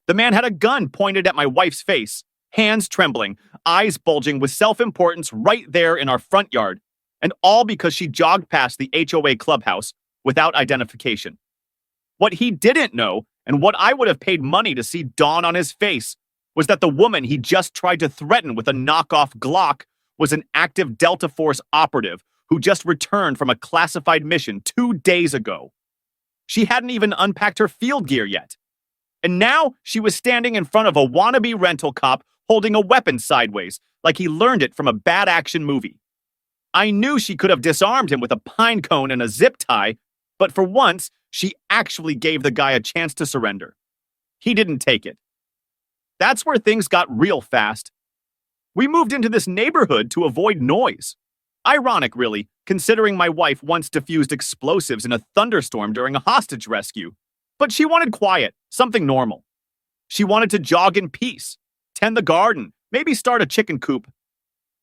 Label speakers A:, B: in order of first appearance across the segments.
A: The man had a gun pointed at my wife's face, hands trembling, eyes bulging with self-importance right there in our front yard, and all because she jogged past the HOA clubhouse without identification. What he didn't know, and what I would have paid money to see dawn on his face, was that the woman he just tried to threaten with a knockoff Glock was an active Delta Force operative who just returned from a classified mission 2 days ago. She hadn't even unpacked her field gear yet. And now she was standing in front of a wannabe rental cop holding a weapon sideways, like he learned it from a bad action movie. I knew she could have disarmed him with a pine cone and a zip tie, but for once, she actually gave the guy a chance to surrender. He didn't take it. That's where things got real fast. We moved into this neighborhood to avoid noise. Ironic, really, considering my wife once diffused explosives in a thunderstorm during a hostage rescue. But she wanted quiet, something normal. She wanted to jog in peace, tend the garden, maybe start a chicken coop.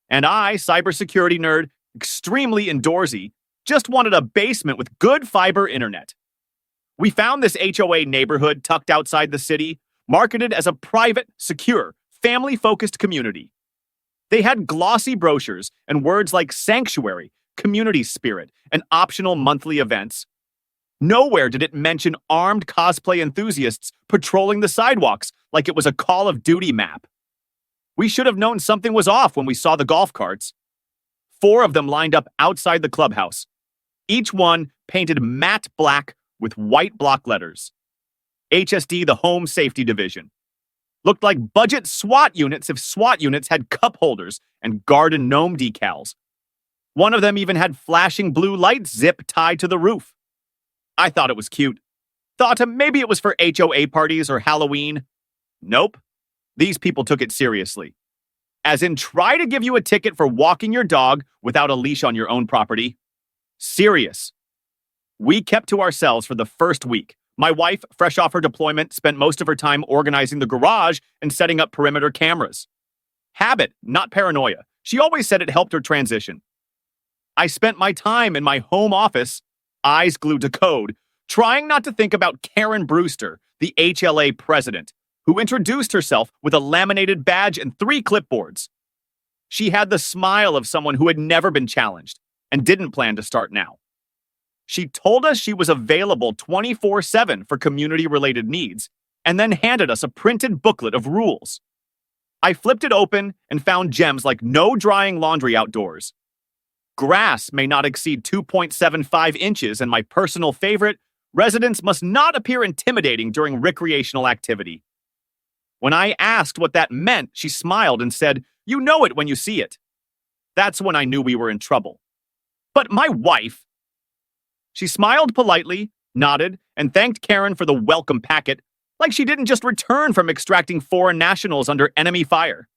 A: And I, cybersecurity nerd, extremely indoorsy, just wanted a basement with good fiber internet. We found this HOA neighborhood tucked outside the city, marketed as a private, secure, family-focused community. They had glossy brochures and words like sanctuary, community spirit, and optional monthly events. Nowhere did it mention armed cosplay enthusiasts patrolling the sidewalks like it was a Call of Duty map. We should have known something was off when we saw the golf carts. 4 of them lined up outside the clubhouse, each one painted matte black with white block letters. HSD, the Home Safety Division. Looked like budget SWAT units if SWAT units had cup holders and garden gnome decals. One of them even had flashing blue light zip tied to the roof. I thought it was cute. Thought maybe it was for HOA parties or Halloween. Nope. These people took it seriously. As in, try to give you a ticket for walking your dog without a leash on your own property. Serious. We kept to ourselves for the first week. My wife, fresh off her deployment, spent most of her time organizing the garage and setting up perimeter cameras. Habit, not paranoia. She always said it helped her transition. I spent my time in my home office, eyes glued to code, trying not to think about Karen Brewster, the HLA president, who introduced herself with a laminated badge and 3 clipboards. She had the smile of someone who had never been challenged and didn't plan to start now. She told us she was available 24/7 for community-related needs, and then handed us a printed booklet of rules. I flipped it open and found gems like no drying laundry outdoors. Grass may not exceed 2.75 inches, and my personal favorite, residents must not appear intimidating during recreational activity. When I asked what that meant, she smiled and said, "You know it when you see it." That's when I knew we were in trouble. But my wife... She smiled politely, nodded, and thanked Karen for the welcome packet, like she didn't just return from extracting foreign nationals under enemy fire.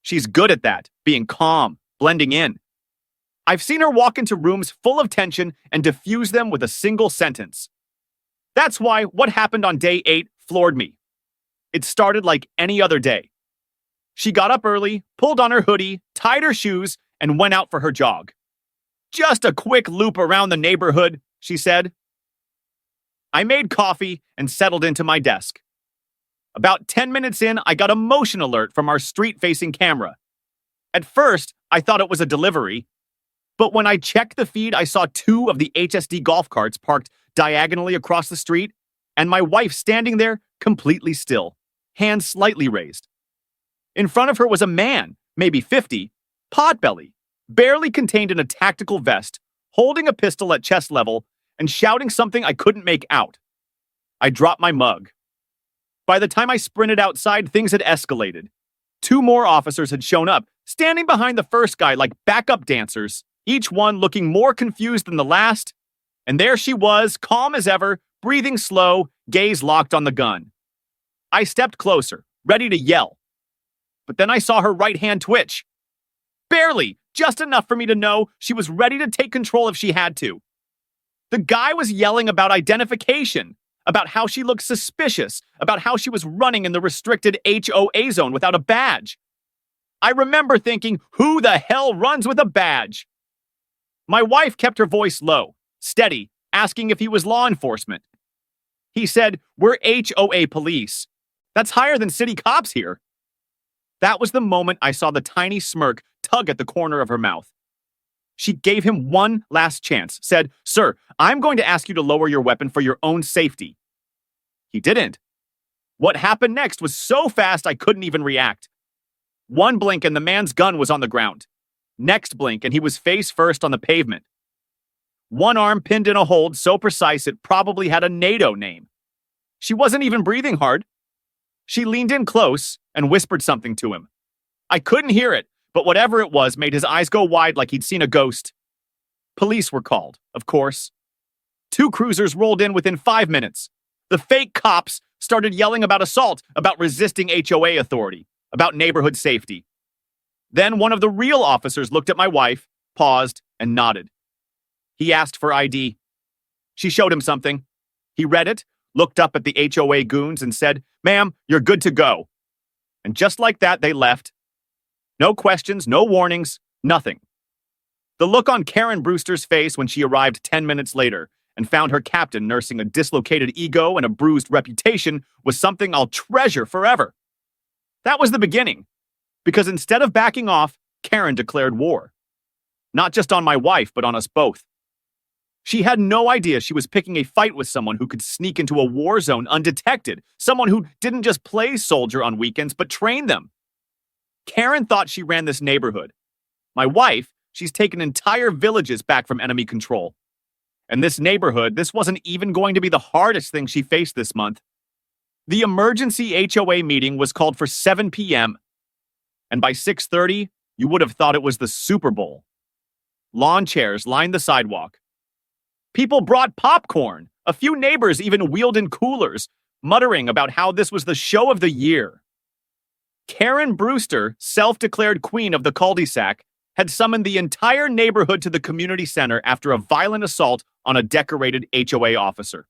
A: She's good at that, being calm, blending in. I've seen her walk into rooms full of tension and diffuse them with a single sentence. That's why what happened on day 8 floored me. It started like any other day. She got up early, pulled on her hoodie, tied her shoes, and went out for her jog. "Just a quick loop around the neighborhood," she said. I made coffee and settled into my desk. About 10 minutes in, I got a motion alert from our street-facing camera. At first, I thought it was a delivery, but when I checked the feed, I saw 2 of the HSD golf carts parked diagonally across the street, and my wife standing there completely still, hands slightly raised. In front of her was a man, maybe 50, potbelly, barely contained in a tactical vest, holding a pistol at chest level and shouting something I couldn't make out. I dropped my mug. By the time I sprinted outside, things had escalated. 2 more officers had shown up, standing behind the first guy like backup dancers, each one looking more confused than the last. And there she was, calm as ever, breathing slow, gaze locked on the gun. I stepped closer, ready to yell. But then I saw her right hand twitch. Barely, just enough for me to know she was ready to take control if she had to. The guy was yelling about identification, about how she looked suspicious, about how she was running in the restricted HOA zone without a badge. I remember thinking, who the hell runs with a badge? My wife kept her voice low, steady, asking if he was law enforcement. He said, "We're HOA police. That's higher than city cops here. That was the moment I saw the tiny smirk tug at the corner of her mouth. She gave him one last chance, said, "Sir, I'm going to ask you to lower your weapon for your own safety." He didn't. What happened next was so fast I couldn't even react. One blink and the man's gun was on the ground. Next blink and he was face first on the pavement. One arm pinned in a hold so precise it probably had a NATO name. She wasn't even breathing hard. She leaned in close and whispered something to him. I couldn't hear it, but whatever it was made his eyes go wide like he'd seen a ghost. Police were called, of course. 2 cruisers rolled in within 5 minutes. The fake cops started yelling about assault, about resisting HOA authority, about neighborhood safety. Then one of the real officers looked at my wife, paused, and nodded. He asked for ID. She showed him something. He read it, looked up at the HOA goons, and said, "Ma'am, you're good to go." And just like that, they left. No questions, no warnings, nothing. The look on Karen Brewster's face when she arrived 10 minutes later and found her captain nursing a dislocated ego and a bruised reputation was something I'll treasure forever. That was the beginning, because instead of backing off, Karen declared war. Not just on my wife, but on us both. She had no idea she was picking a fight with someone who could sneak into a war zone undetected, someone who didn't just play soldier on weekends, but train them. Karen thought she ran this neighborhood. My wife, she's taken entire villages back from enemy control. And this neighborhood, this wasn't even going to be the hardest thing she faced this month. The emergency HOA meeting was called for 7 p.m. And by 6:30, you would have thought it was the Super Bowl. Lawn chairs lined the sidewalk. People brought popcorn. A few neighbors even wheeled in coolers, muttering about how this was the show of the year. Karen Brewster, self-declared queen of the cul-de-sac, had summoned the entire neighborhood to the community center after a violent assault on a decorated HOA officer.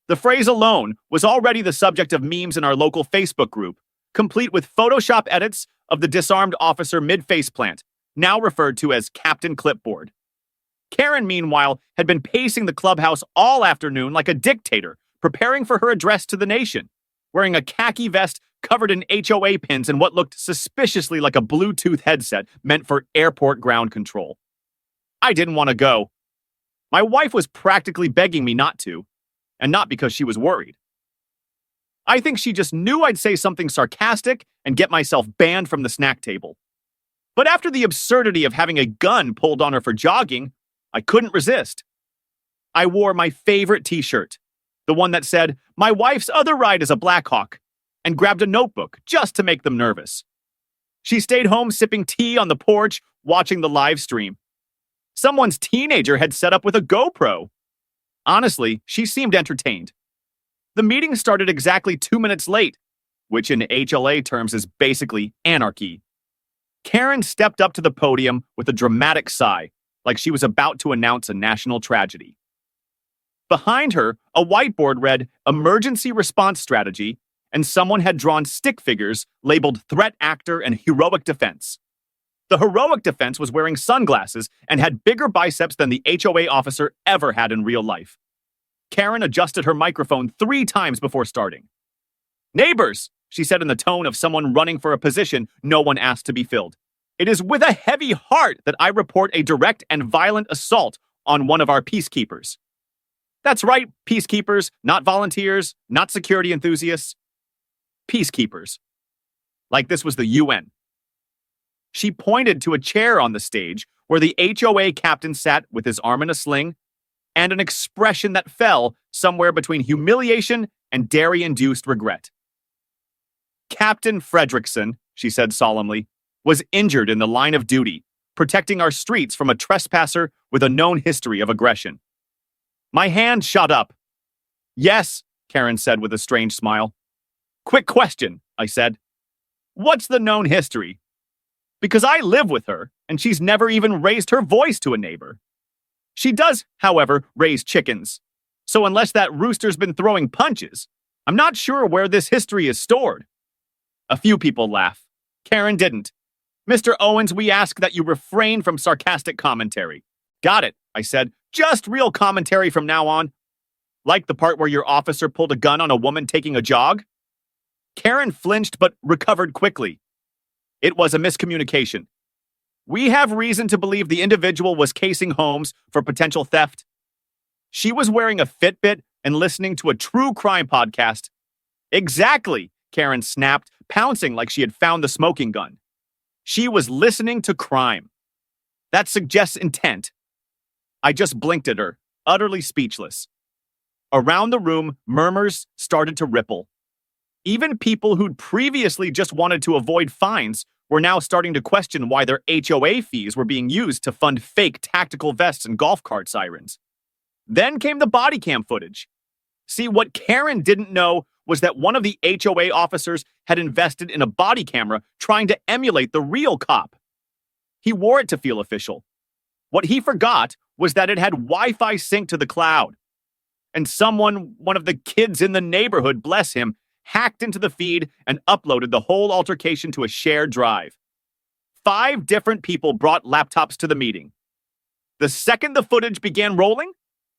A: The phrase alone was already the subject of memes in our local Facebook group, complete with Photoshop edits of the disarmed officer mid-faceplant, now referred to as Captain Clipboard. Karen, meanwhile, had been pacing the clubhouse all afternoon like a dictator, preparing for her address to the nation, wearing a khaki vest covered in HOA pins and what looked suspiciously like a Bluetooth headset meant for airport ground control. I didn't want to go. My wife was practically begging me not to, and not because she was worried. I think she just knew I'd say something sarcastic and get myself banned from the snack table. But after the absurdity of having a gun pulled on her for jogging, I couldn't resist. I wore my favorite t-shirt, the one that said, "My wife's other ride is a Blackhawk," and grabbed a notebook just to make them nervous. She stayed home sipping tea on the porch, watching the live stream. Someone's teenager had set up with a GoPro. Honestly, she seemed entertained. The meeting started exactly 2 minutes late, which in HLA terms is basically anarchy. Karen stepped up to the podium with a dramatic sigh, like she was about to announce a national tragedy. Behind her, a whiteboard read Emergency Response Strategy, and someone had drawn stick figures labeled Threat Actor and Heroic Defense. The heroic defense was wearing sunglasses and had bigger biceps than the HOA officer ever had in real life. Karen adjusted her microphone 3 times before starting. "Neighbors," she said in the tone of someone running for a position no one asked to be filled, "it is with a heavy heart that I report a direct and violent assault on one of our peacekeepers." That's right, peacekeepers, not volunteers, not security enthusiasts. Peacekeepers. Like this was the UN. She pointed to a chair on the stage where the HOA captain sat with his arm in a sling, and an expression that fell somewhere between humiliation and dairy-induced regret. "Captain Fredrickson," she said solemnly, "was injured in the line of duty, protecting our streets from a trespasser with a known history of aggression." My hand shot up. "Yes," Karen said with a strange smile. "Quick question," I said. "What's the known history?" Because I live with her, and she's never even raised her voice to a neighbor. She does, however, raise chickens. So unless that rooster's been throwing punches, I'm not sure where this history is stored. A few people laugh. Karen didn't. "Mr. Owens, we ask that you refrain from sarcastic commentary." "Got it," I said. "Just real commentary from now on." "Like the part where your officer pulled a gun on a woman taking a jog?" Karen flinched but recovered quickly. It was a miscommunication. We have reason to believe the individual was casing homes for potential theft. She was wearing a Fitbit and listening to a true crime podcast. Exactly, Karen snapped, pouncing like she had found the smoking gun. She was listening to crime. That suggests intent. I just blinked at her, utterly speechless. Around the room, murmurs started to ripple. Even people who'd previously just wanted to avoid fines were now starting to question why their HOA fees were being used to fund fake tactical vests and golf cart sirens. Then came the body cam footage. See, what Karen didn't know was that one of the HOA officers had invested in a body camera trying to emulate the real cop. He wore it to feel official. What he forgot was that it had Wi-Fi synced to the cloud. And one of the kids in the neighborhood, bless him, hacked into the feed and uploaded the whole altercation to a shared drive. 5 different people brought laptops to the meeting. The second the footage began rolling,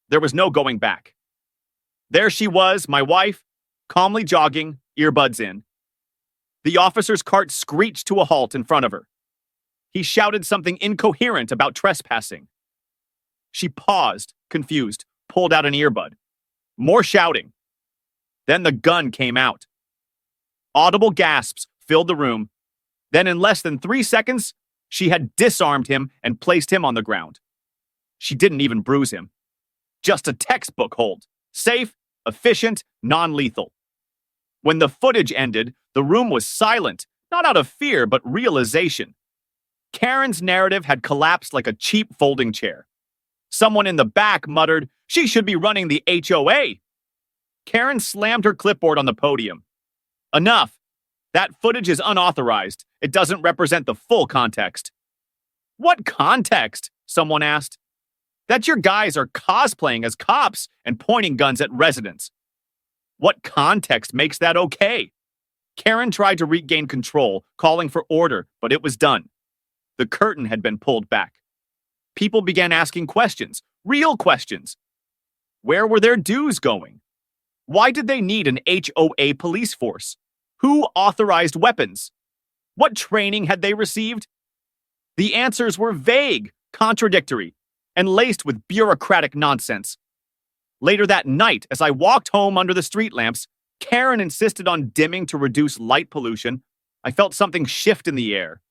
A: there was no going back. There she was, my wife, calmly jogging, earbuds in. The officer's cart screeched to a halt in front of her. He shouted something incoherent about trespassing. She paused, confused, pulled out an earbud. More shouting. Then the gun came out. Audible gasps filled the room. Then in less than 3 seconds, she had disarmed him and placed him on the ground. She didn't even bruise him. Just a textbook hold. Safe, efficient, non-lethal. When the footage ended, the room was silent, not out of fear, but realization. Karen's narrative had collapsed like a cheap folding chair. Someone in the back muttered, "She should be running the HOA." Karen slammed her clipboard on the podium. Enough. That footage is unauthorized. It doesn't represent the full context. What context? Someone asked. That your guys are cosplaying as cops and pointing guns at residents. What context makes that okay? Karen tried to regain control, calling for order, but it was done. The curtain had been pulled back. People began asking questions, real questions. Where were their dues going? Why did they need an HOA police force? Who authorized weapons? What training had they received? The answers were vague, contradictory, and laced with bureaucratic nonsense. Later that night, as I walked home under the street lamps, Karen insisted on dimming to reduce light pollution. I felt something shift in the air.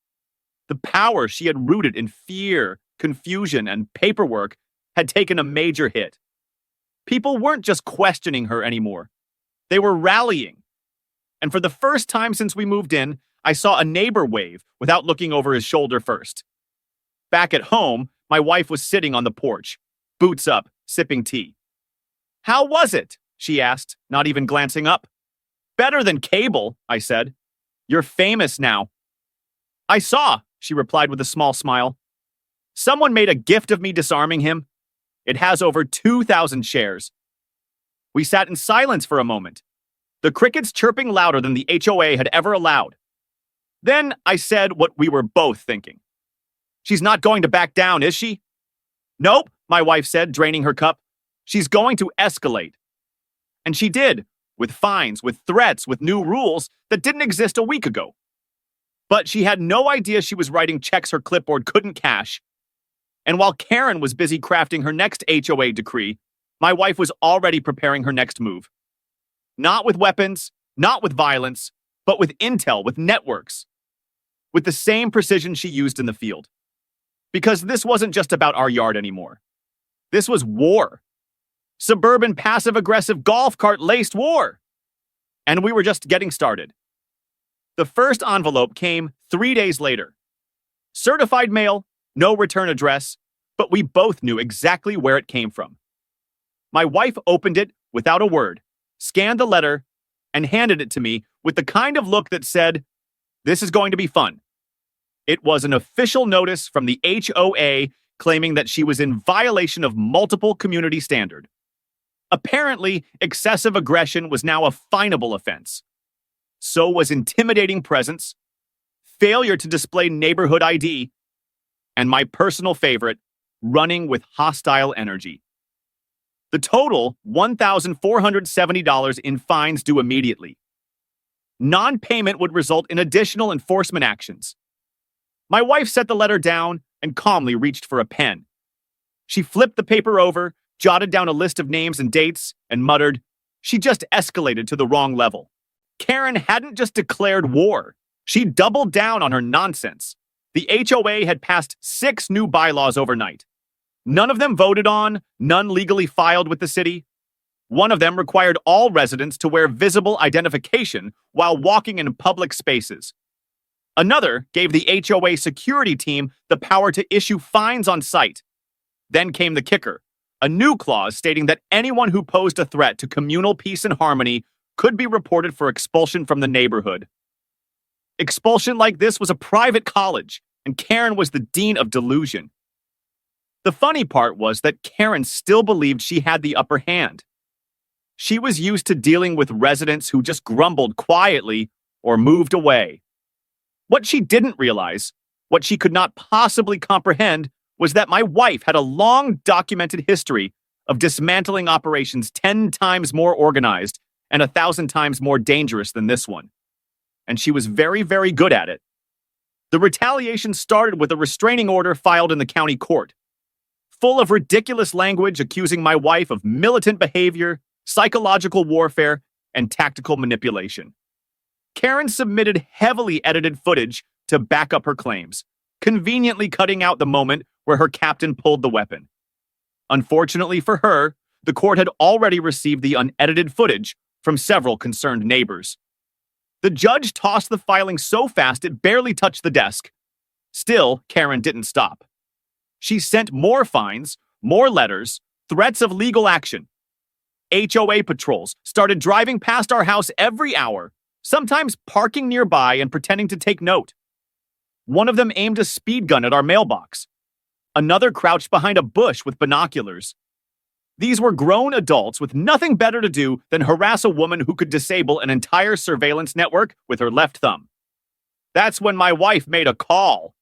A: The power she had rooted in fear, confusion, and paperwork had taken a major hit. People weren't just questioning her anymore. They were rallying. And for the first time since we moved in, I saw a neighbor wave without looking over his shoulder first. Back at home, my wife was sitting on the porch, boots up, sipping tea. "How was it?" she asked, not even glancing up. "Better than cable," I said. "You're famous now." "I saw," she replied with a small smile. "Someone made a gift of me disarming him. It has over 2,000 shares." We sat in silence for a moment, the crickets chirping louder than the HOA had ever allowed. Then I said what we were both thinking. "She's not going to back down, is she?" "Nope," my wife said, draining her cup. "She's going to escalate." And she did, with fines, with threats, with new rules that didn't exist a week ago. But she had no idea she was writing checks her clipboard couldn't cash. And while Karen was busy crafting her next HOA decree, my wife was already preparing her next move. Not with weapons, not with violence, but with intel, with networks. With the same precision she used in the field. Because this wasn't just about our yard anymore. This was war. Suburban passive-aggressive golf cart-laced war. And we were just getting started. The first envelope came 3 days later. Certified mail, no return address, but we both knew exactly where it came from. My wife opened it without a word, scanned the letter, and handed it to me with the kind of look that said, "This is going to be fun." It was an official notice from the HOA claiming that she was in violation of multiple community standards. Apparently, excessive aggression was now a finable offense. So was intimidating presence, failure to display neighborhood ID, and my personal favorite, running with hostile energy. The total, $1,470 in fines due immediately. Non-payment would result in additional enforcement actions. My wife set the letter down and calmly reached for a pen. She flipped the paper over, jotted down a list of names and dates, and muttered, "She just escalated to the wrong level." Karen hadn't just declared war. She doubled down on her nonsense. The HOA had passed 6 new bylaws overnight. None of them voted on, none legally filed with the city. One of them required all residents to wear visible identification while walking in public spaces. Another gave the HOA security team the power to issue fines on site. Then came the kicker, a new clause stating that anyone who posed a threat to communal peace and harmony could be reported for expulsion from the neighborhood. Expulsion like this was a private college, and Karen was the dean of delusion. The funny part was that Karen still believed she had the upper hand. She was used to dealing with residents who just grumbled quietly or moved away. What she didn't realize, what she could not possibly comprehend, was that my wife had a long documented history of dismantling operations 10 times more organized and 1,000 times more dangerous than this one. And she was very, very good at it. The retaliation started with a restraining order filed in the county court, full of ridiculous language accusing my wife of militant behavior, psychological warfare, and tactical manipulation. Karen submitted heavily edited footage to back up her claims, conveniently cutting out the moment where her captain pulled the weapon. Unfortunately for her, the court had already received the unedited footage from several concerned neighbors. The judge tossed the filing so fast it barely touched the desk. Still, Karen didn't stop. She sent more fines, more letters, threats of legal action. HOA patrols started driving past our house every hour, sometimes parking nearby and pretending to take note. One of them aimed a speed gun at our mailbox. Another crouched behind a bush with binoculars. These were grown adults with nothing better to do than harass a woman who could disable an entire surveillance network with her left thumb. That's when my wife made a call.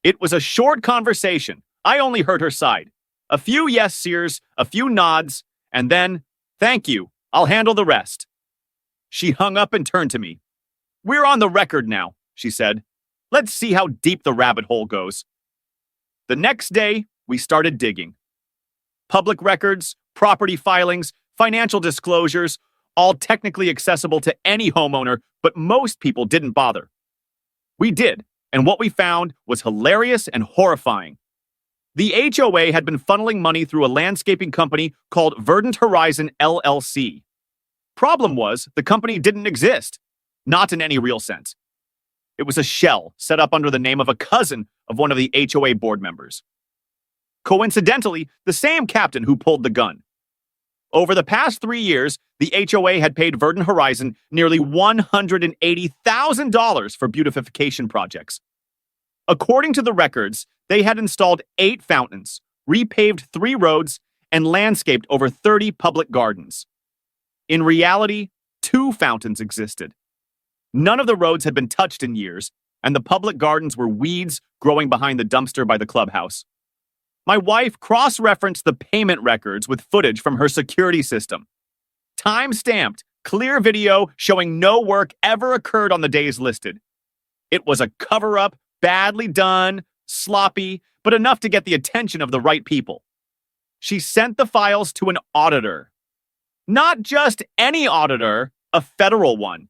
A: It was a short conversation. I only heard her side. A few yes seers, a few nods, and then, "Thank you, I'll handle the rest." She hung up and turned to me. "We're on the record now," she said. "Let's see how deep the rabbit hole goes." The next day, we started digging. Public records, property filings, financial disclosures, all technically accessible to any homeowner, but most people didn't bother. We did, and what we found was hilarious and horrifying. The HOA had been funneling money through a landscaping company called Verdant Horizon LLC. Problem was, the company didn't exist, not in any real sense. It was a shell set up under the name of a cousin of one of the HOA board members. Coincidentally, the same captain who pulled the gun. Over the past 3 years, the HOA had paid Verdant Horizon nearly $180,000 for beautification projects. According to the records, they had installed 8 fountains, repaved 3 roads, and landscaped over 30 public gardens. In reality, 2 fountains existed. None of the roads had been touched in years, and the public gardens were weeds growing behind the dumpster by the clubhouse. My wife cross-referenced the payment records with footage from her security system. Time-stamped, clear video showing no work ever occurred on the days listed. It was a cover-up, badly done, sloppy, but enough to get the attention of the right people. She sent the files to an auditor. Not just any auditor, a federal one.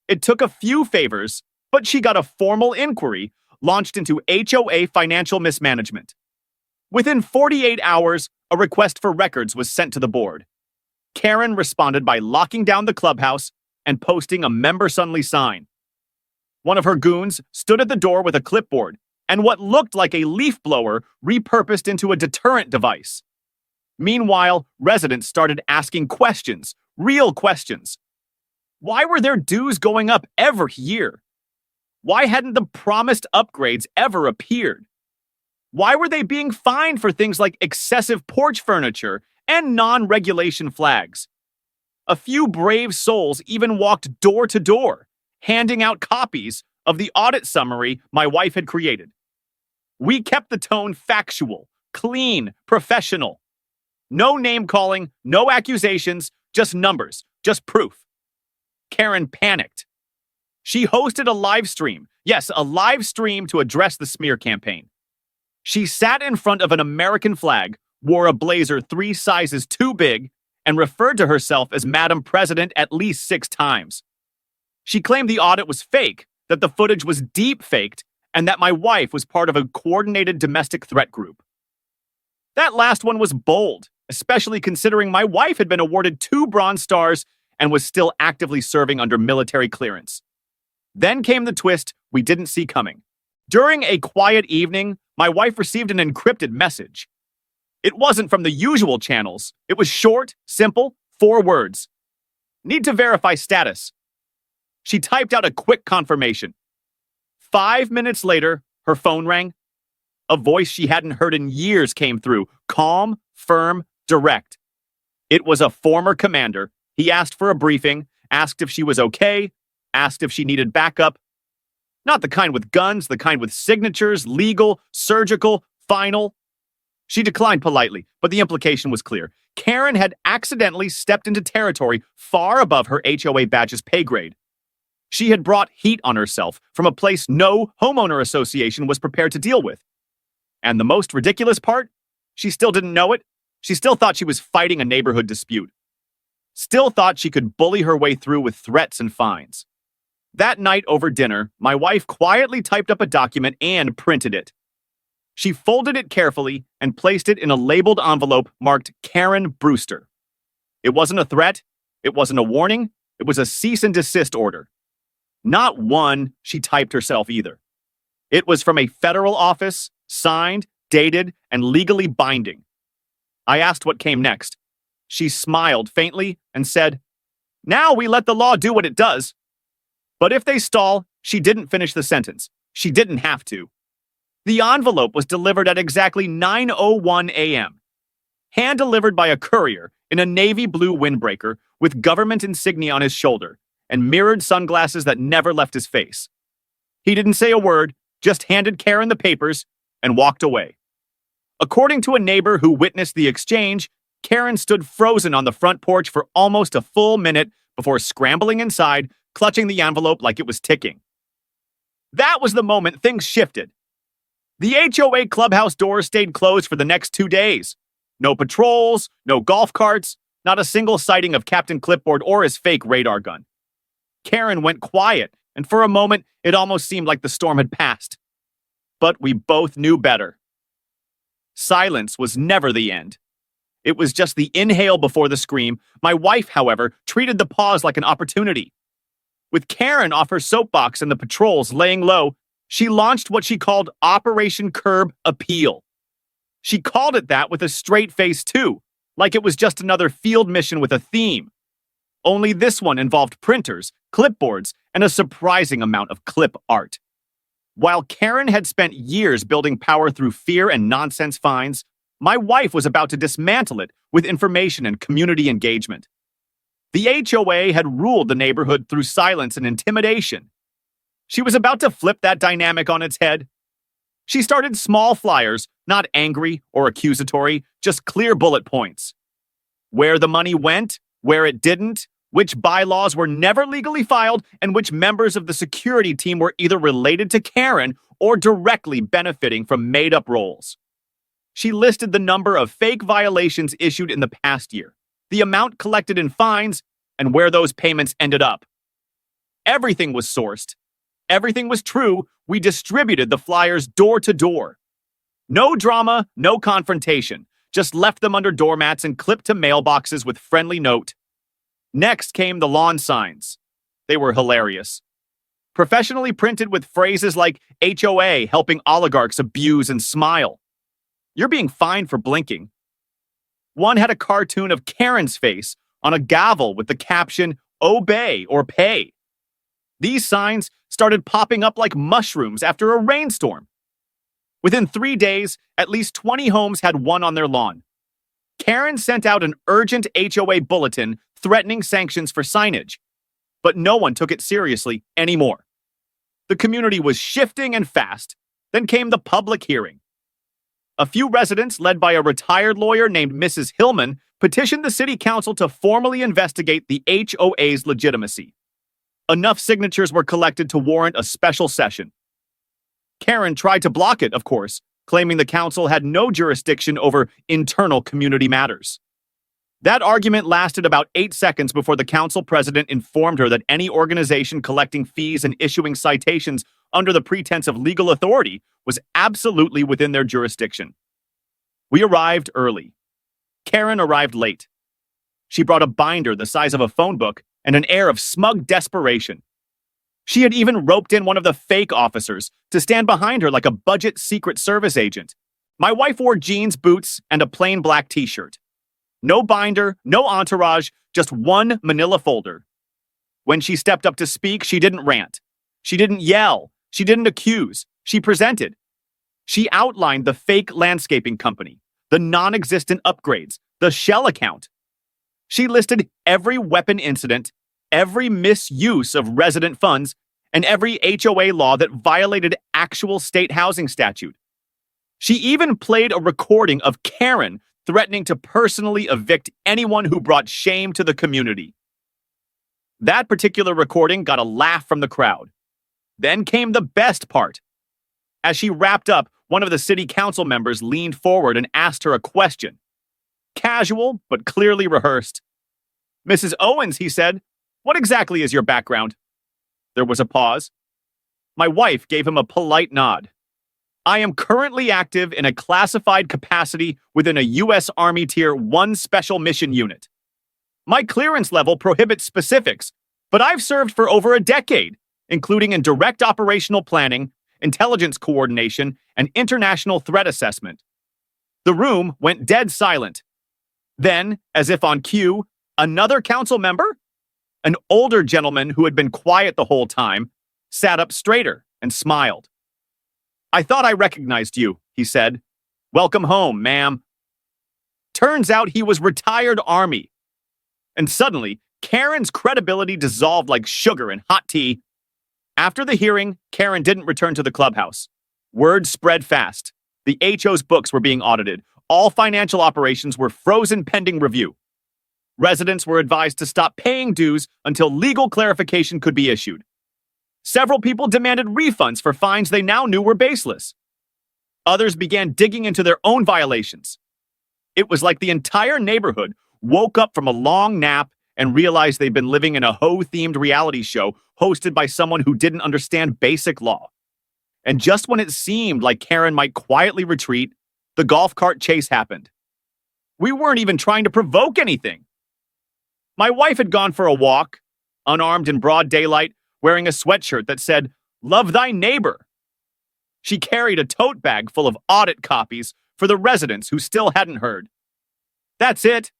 A: It took a few favors, but she got a formal inquiry launched into HOA financial mismanagement. Within 48 hours, a request for records was sent to the board. Karen responded by locking down the clubhouse and posting a members-only sign. One of her goons stood at the door with a clipboard and what looked like a leaf blower repurposed into a deterrent device. Meanwhile, residents started asking questions, real questions. Why were their dues going up every year? Why hadn't the promised upgrades ever appeared? Why were they being fined for things like excessive porch furniture and non-regulation flags? A few brave souls even walked door to door, handing out copies of the audit summary my wife had created. We kept the tone factual, clean, professional. No name-calling, no accusations, just numbers, just proof. Karen panicked. She hosted a live stream. Yes, a live stream to address the smear campaign. She sat in front of an American flag, wore a blazer 3 sizes too big, and referred to herself as Madam President at least 6 times. She claimed the audit was fake, that the footage was deep-faked, and that my wife was part of a coordinated domestic threat group. That last one was bold, especially considering my wife had been awarded 2 Bronze Stars and was still actively serving under military clearance. Then came the twist we didn't see coming. During a quiet evening, my wife received an encrypted message. It wasn't from the usual channels. It was short, simple, 4 words. Need to verify status. She typed out a quick confirmation. 5 minutes later, her phone rang. A voice she hadn't heard in years came through, calm, firm, direct. It was a former commander. He asked for a briefing, asked if she was okay, asked if she needed backup. Not the kind with guns, the kind with signatures, legal, surgical, final. She declined politely, but the implication was clear. Karen had accidentally stepped into territory far above her HOA badge's pay grade. She had brought heat on herself from a place no homeowner association was prepared to deal with. And the most ridiculous part? She still didn't know it. She still thought she was fighting a neighborhood dispute. Still thought she could bully her way through with threats and fines. That night over dinner, my wife quietly typed up a document and printed it. She folded it carefully and placed it in a labeled envelope marked Karen Brewster. It wasn't a threat. It wasn't a warning. It was a cease and desist order. Not one she typed herself either. It was from a federal office, signed, dated, and legally binding. I asked what came next. She smiled faintly and said, "Now we let the law do what it does." But if they stall, she didn't finish the sentence. She didn't have to. The envelope was delivered at exactly 9:01 a.m. Hand-delivered by a courier in a navy blue windbreaker with government insignia on his shoulder and mirrored sunglasses that never left his face. He didn't say a word, just handed Karen the papers and walked away. According to a neighbor who witnessed the exchange, Karen stood frozen on the front porch for almost a full minute before scrambling inside, clutching the envelope like it was ticking. That was the moment things shifted. The HOA clubhouse doors stayed closed for the next 2 days. No patrols, no golf carts, not a single sighting of Captain Clipboard or his fake radar gun. Karen went quiet, and for a moment, it almost seemed like the storm had passed. But we both knew better. Silence was never the end. It was just the inhale before the scream. My wife, however, treated the pause like an opportunity. With Karen off her soapbox and the patrols laying low, she launched what she called Operation Curb Appeal. She called it that with a straight face, too, like it was just another field mission with a theme. Only this one involved printers, clipboards, and a surprising amount of clip art. While Karen had spent years building power through fear and nonsense fines, my wife was about to dismantle it with information and community engagement. The HOA had ruled the neighborhood through silence and intimidation. She was about to flip that dynamic on its head. She started small flyers, not angry or accusatory, just clear bullet points. Where the money went, where it didn't, which bylaws were never legally filed, and which members of the security team were either related to Karen or directly benefiting from made-up roles. She listed the number of fake violations issued in the past year, the amount collected in fines, and where those payments ended up. Everything was sourced. Everything was true. We distributed the flyers door to door. No drama, no confrontation. Just left them under doormats and clipped to mailboxes with friendly note. Next came the lawn signs. They were hilarious. Professionally printed with phrases like HOA helping oligarchs abuse and smile. You're being fined for blinking. One had a cartoon of Karen's face on a gavel with the caption, "Obey or pay." These signs started popping up like mushrooms after a rainstorm. Within 3 days, at least 20 homes had one on their lawn. Karen sent out an urgent HOA bulletin threatening sanctions for signage, but no one took it seriously anymore. The community was shifting and fast. Then came the public hearing. A few residents, led by a retired lawyer named Mrs. Hillman, petitioned the city council to formally investigate the HOA's legitimacy. Enough signatures were collected to warrant a special session. Karen tried to block it, of course, claiming the council had no jurisdiction over internal community matters. That argument lasted about 8 seconds before the council president informed her that any organization collecting fees and issuing citations under the pretense of legal authority was absolutely within their jurisdiction. We arrived early. Karen arrived late. She brought a binder the size of a phone book and an air of smug desperation. She had even roped in one of the fake officers to stand behind her like a budget Secret Service agent. My wife wore jeans, boots, and a plain black t-shirt. No binder, no entourage, just one manila folder. When she stepped up to speak, she didn't rant. She didn't yell. She didn't accuse. She presented. She outlined the fake landscaping company, the non-existent upgrades, the shell account. She listed every weapon incident, every misuse of resident funds, and every HOA law that violated actual state housing statute. She even played a recording of Karen threatening to personally evict anyone who brought shame to the community. That particular recording got a laugh from the crowd. Then came the best part. As she wrapped up, one of the city council members leaned forward and asked her a question. Casual, but clearly rehearsed. "Mrs. Owens," he said, "what exactly is your background?" There was a pause. My wife gave him a polite nod. "I am currently active in a classified capacity within a U.S. Army Tier 1 Special Mission Unit. My clearance level prohibits specifics, but I've served for over a decade, including in direct operational planning, intelligence coordination, and international threat assessment." The room went dead silent. Then, as if on cue, another council member, an older gentleman who had been quiet the whole time, sat up straighter and smiled. "I thought I recognized you," he said. "Welcome home, ma'am." Turns out he was retired Army. And suddenly, Karen's credibility dissolved like sugar in hot tea. After the hearing, Karen didn't return to the clubhouse. Word spread fast. The HO's books were being audited. All financial operations were frozen pending review. Residents were advised to stop paying dues until legal clarification could be issued. Several people demanded refunds for fines they now knew were baseless. Others began digging into their own violations. It was like the entire neighborhood woke up from a long nap and realized they'd been living in a hoe-themed reality show hosted by someone who didn't understand basic law. And just when it seemed like Karen might quietly retreat, the golf cart chase happened. We weren't even trying to provoke anything. My wife had gone for a walk, unarmed in broad daylight, wearing a sweatshirt that said, "Love thy neighbor." She carried a tote bag full of audit copies for the residents who still hadn't heard. That's it.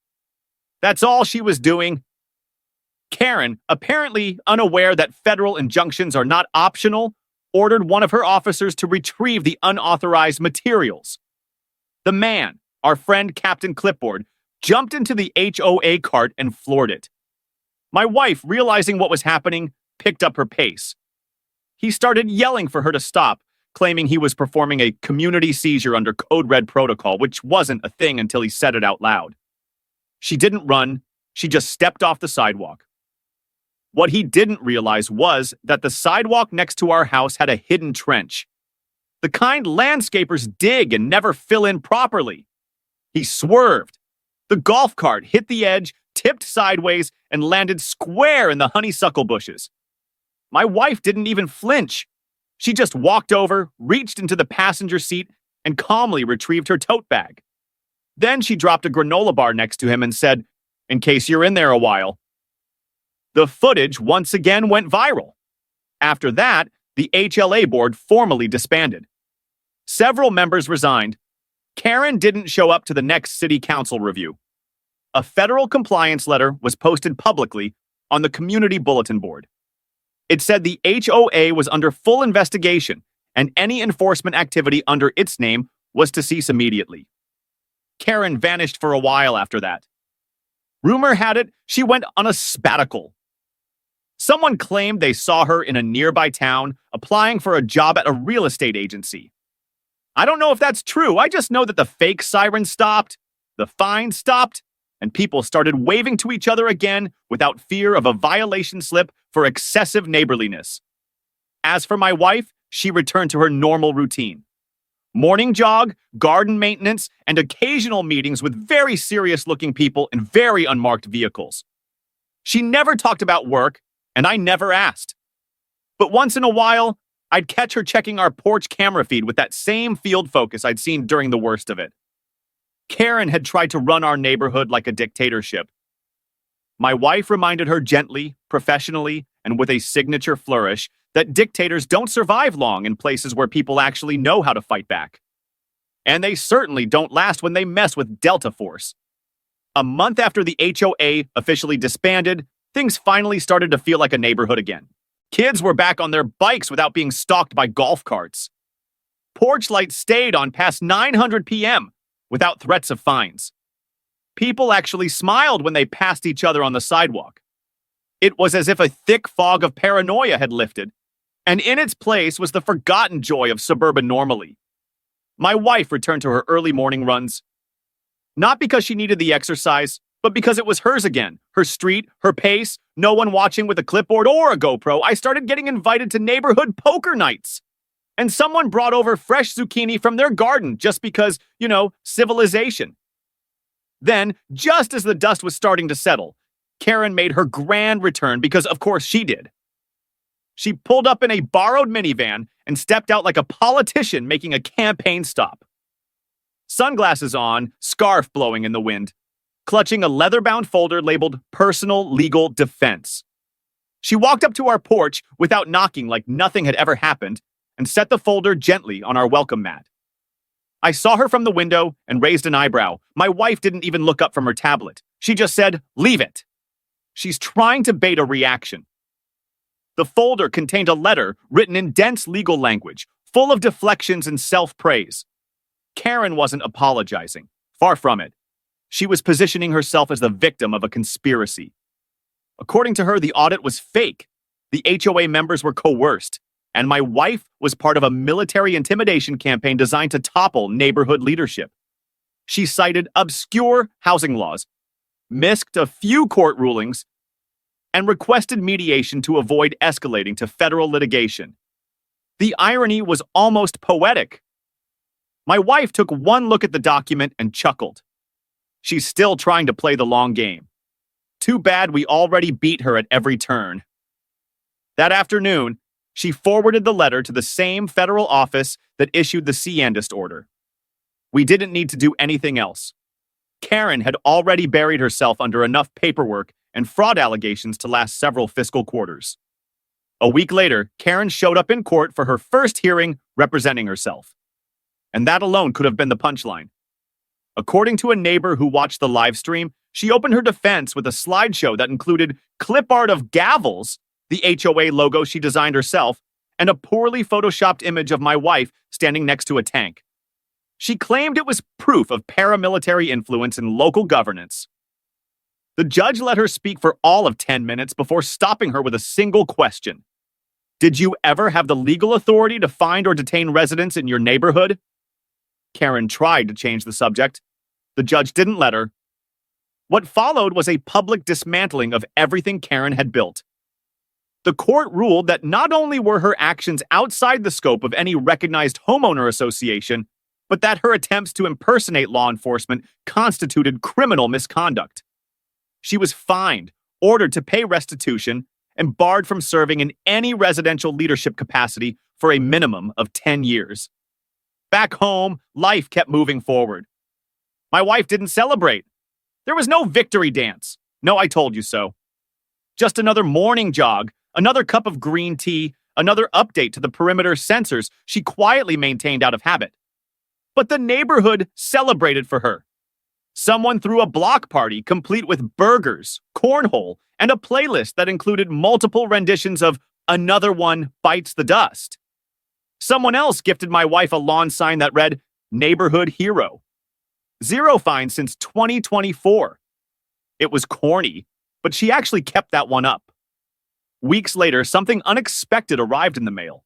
A: That's all she was doing. Karen, apparently unaware that federal injunctions are not optional, ordered one of her officers to retrieve the unauthorized materials. The man, our friend Captain Clipboard, jumped into the HOA cart and floored it. My wife, realizing what was happening, picked up her pace. He started yelling for her to stop, claiming he was performing a community seizure under Code Red protocol, which wasn't a thing until he said it out loud. She didn't run, she just stepped off the sidewalk. What he didn't realize was that the sidewalk next to our house had a hidden trench. The kind landscapers dig and never fill in properly. He swerved. The golf cart hit the edge, tipped sideways, and landed square in the honeysuckle bushes. My wife didn't even flinch. She just walked over, reached into the passenger seat, and calmly retrieved her tote bag. Then she dropped a granola bar next to him and said, "In case you're in there a while." The footage once again went viral. After that, the HLA board formally disbanded. Several members resigned. Karen didn't show up to the next city council review. A federal compliance letter was posted publicly on the community bulletin board. It said the HOA was under full investigation and any enforcement activity under its name was to cease immediately. Karen vanished for a while after that. Rumor had it she went on a sabbatical. Someone claimed they saw her in a nearby town applying for a job at a real estate agency. I don't know if that's true. I just know that the fake siren stopped, the fine stopped, and people started waving to each other again without fear of a violation slip for excessive neighborliness. As for my wife, she returned to her normal routine. Morning jog, garden maintenance, and occasional meetings with very serious-looking people in very unmarked vehicles. She never talked about work, and I never asked. But once in a while, I'd catch her checking our porch camera feed with that same field focus I'd seen during the worst of it. Karen had tried to run our neighborhood like a dictatorship. My wife reminded her gently, professionally, and with a signature flourish that dictators don't survive long in places where people actually know how to fight back. And they certainly don't last when they mess with Delta Force. A month after the HOA officially disbanded, things finally started to feel like a neighborhood again. Kids were back on their bikes without being stalked by golf carts. Porch lights stayed on past 900 p.m. without threats of fines. People actually smiled when they passed each other on the sidewalk. It was as if a thick fog of paranoia had lifted, and in its place was the forgotten joy of suburban normalcy. My wife returned to her early morning runs, not because she needed the exercise, but because it was hers again. Her street, her pace, no one watching with a clipboard or a GoPro. I started getting invited to neighborhood poker nights. And someone brought over fresh zucchini from their garden just because, civilization. Then, just as the dust was starting to settle, Karen made her grand return because, of course, she did. She pulled up in a borrowed minivan and stepped out like a politician making a campaign stop. Sunglasses on, scarf blowing in the wind, clutching a leather-bound folder labeled Personal Legal Defense. She walked up to our porch without knocking like nothing had ever happened and set the folder gently on our welcome mat. I saw her from the window and raised an eyebrow. My wife didn't even look up from her tablet. She just said, "Leave it." She's trying to bait a reaction. The folder contained a letter written in dense legal language, full of deflections and self-praise. Karen wasn't apologizing. Far from it. She was positioning herself as the victim of a conspiracy. According to her, the audit was fake. The HOA members were coerced, and my wife was part of a military intimidation campaign designed to topple neighborhood leadership. She cited obscure housing laws, missed a few court rulings, and requested mediation to avoid escalating to federal litigation. The irony was almost poetic. My wife took one look at the document and chuckled. She's still trying to play the long game. Too bad we already beat her at every turn. That afternoon, she forwarded the letter to the same federal office that issued the Ciandist order. We didn't need to do anything else. Karen had already buried herself under enough paperwork and fraud allegations to last several fiscal quarters. A week later, Karen showed up in court for her first hearing representing herself. And that alone could have been the punchline. According to a neighbor who watched the live stream, she opened her defense with a slideshow that included clip art of gavels, the HOA logo she designed herself, and a poorly photoshopped image of my wife standing next to a tank. She claimed it was proof of paramilitary influence in local governance. The judge let her speak for all of 10 minutes before stopping her with a single question. Did you ever have the legal authority to find or detain residents in your neighborhood? Karen tried to change the subject. The judge didn't let her. What followed was a public dismantling of everything Karen had built. The court ruled that not only were her actions outside the scope of any recognized homeowner association, but that her attempts to impersonate law enforcement constituted criminal misconduct. She was fined, ordered to pay restitution, and barred from serving in any residential leadership capacity for a minimum of 10 years. Back home, life kept moving forward. My wife didn't celebrate. There was no victory dance. No, I told you so. Just another morning jog, another cup of green tea, another update to the perimeter sensors she quietly maintained out of habit. But the neighborhood celebrated for her. Someone threw a block party complete with burgers, cornhole, and a playlist that included multiple renditions of Another One Bites the Dust. Someone else gifted my wife a lawn sign that read, Neighborhood Hero. 0 fines since 2024. It was corny, but she actually kept that one up. Weeks later, something unexpected arrived in the mail.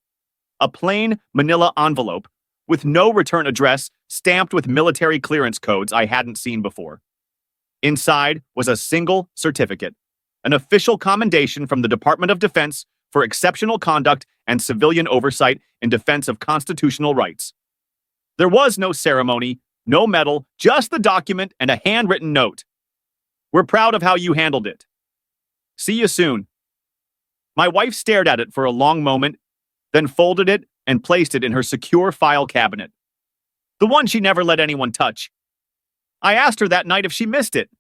A: A plain manila envelope with no return address stamped with military clearance codes I hadn't seen before. Inside was a single certificate, an official commendation from the Department of Defense for exceptional conduct and civilian oversight in defense of constitutional rights. There was no ceremony, no medal, just the document and a handwritten note. We're proud of how you handled it. See you soon. My wife stared at it for a long moment, then folded it and placed it in her secure file cabinet. The one she never let anyone touch. I asked her that night if she missed it.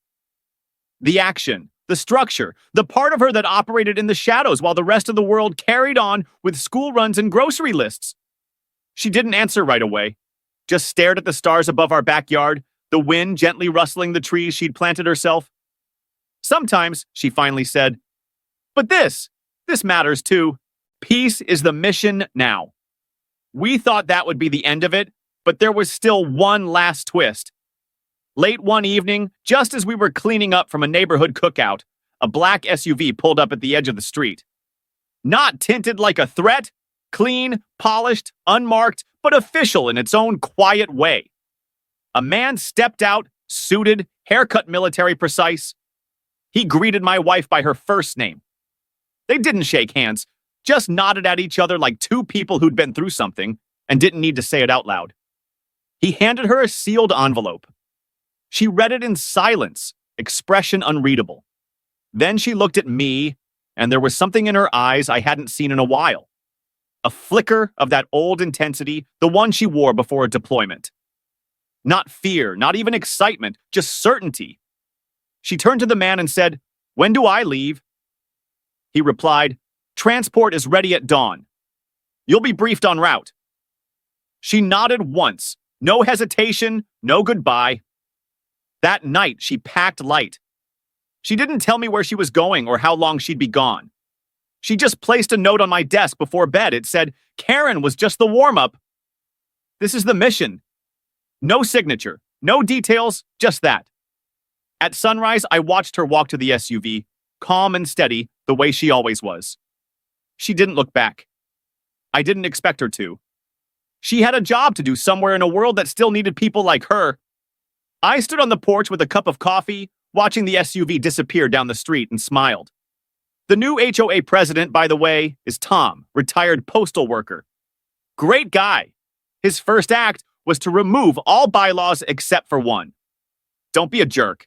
A: The action, the structure, the part of her that operated in the shadows while the rest of the world carried on with school runs and grocery lists. She didn't answer right away, just stared at the stars above our backyard, the wind gently rustling the trees she'd planted herself. Sometimes, she finally said, but this matters too. Peace is the mission now. We thought that would be the end of it, but there was still one last twist. Late one evening, just as we were cleaning up from a neighborhood cookout, a black SUV pulled up at the edge of the street. Not tinted like a threat, clean, polished, unmarked, but official in its own quiet way. A man stepped out, suited, haircut military precise. He greeted my wife by her first name. They didn't shake hands, just nodded at each other like two people who'd been through something and didn't need to say it out loud. He handed her a sealed envelope. She read it in silence, expression unreadable. Then she looked at me, and there was something in her eyes I hadn't seen in a while. A flicker of that old intensity, the one she wore before a deployment. Not fear, not even excitement, just certainty. She turned to the man and said, "When do I leave?" He replied, "Transport is ready at dawn. You'll be briefed en route." She nodded once, no hesitation, no goodbye. That night, she packed light. She didn't tell me where she was going or how long she'd be gone. She just placed a note on my desk before bed. It said, "Karen was just the warm-up. This is the mission." No signature, no details, just that. At sunrise, I watched her walk to the SUV, calm and steady, the way she always was. She didn't look back. I didn't expect her to. She had a job to do somewhere in a world that still needed people like her. I stood on the porch with a cup of coffee, watching the SUV disappear down the street, and smiled. The new HOA president, by the way, is Tom, retired postal worker. Great guy. His first act was to remove all bylaws except for one. Don't be a jerk.